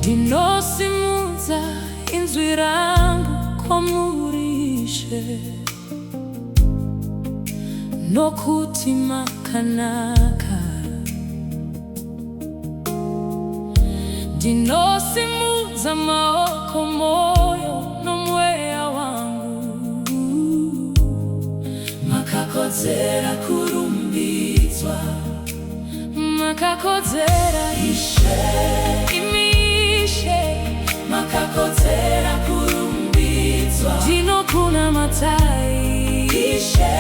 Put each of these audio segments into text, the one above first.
ndinosimudzira inzwi rangu kwamurishe, nokuti makanaka. Ndinosimudzira maoko, moyo nomweya wangu, makakodzera kurumbidzwa, makakodzera Ishe, imishe, makakodzera kurumbidzwa. Ndinokunamatai Ishe,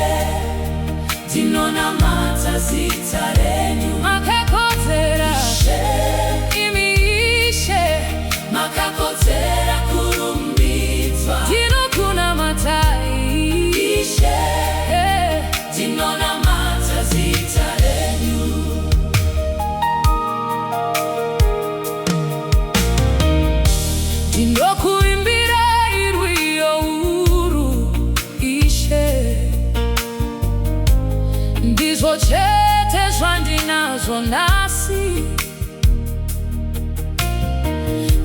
ndinonamata zita renyu. Makakodzera Ishe, imishe, makakodzera kurumbidzwa. Ndinokunamatai Ishe, ndinonamata zita renyu. Ndinokuimbirai rwiyo urwu Ishe, ndizvo chete zvandinazvo nhasi.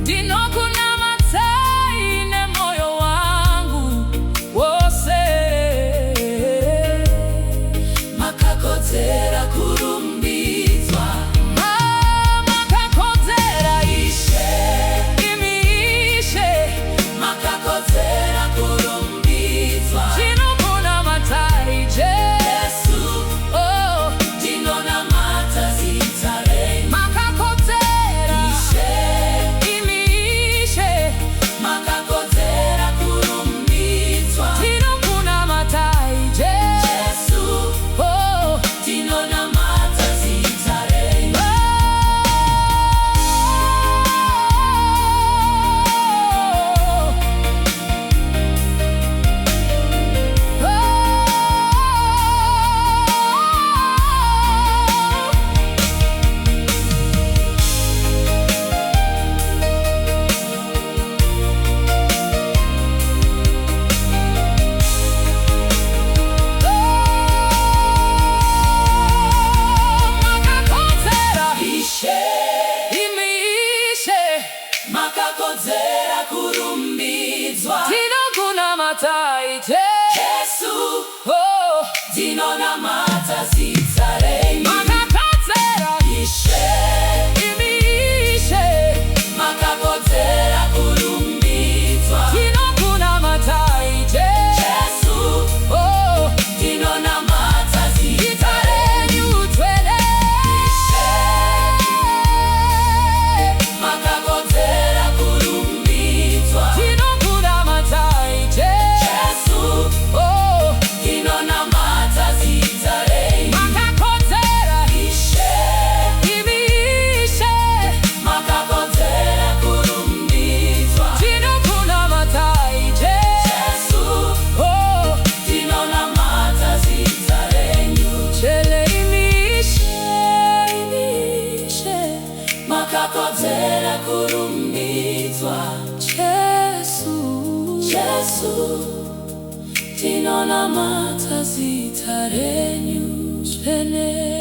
Ndinokunamatai nemoyo wangu wose, makakodzera kurumbidzwa. Makakodzera Ishe, imishe, makakodzera kurumbidzwa. Ndinokunamatai Jesu, oh, ndinonamata zita renyu. Makakodzera Ishe, imishe, makakodzera kurumbidzwa. Ndinokunamatai Jesu, oh, ndinonamata zita renyu. Makakodzera Ishe, imishe, makakodzera kurumbidzwa. Ndinokunamatai Jesu, oh, ndinonamata zita renyu. Makakodzera Ishe, imishe, makakodzera kurumbidzwa. Ndinokunamatai Jesu, oh, ndinonamata zita renyu dzvene. Ishe, makakodzera kurumbidzwa. Ndinokunamatai Jesu, oh, ndinonamata zita renyu. Makakodzera Ishe, imishe, makakodzera kurumbidzwa. Ndinokunamatai Jesu, oh, ndinonamata zita renyu. Chele imishe, imishe, makakodzera kurumbidzwa. Jesu, Jesu, ndinonamata zita renyu dzvene.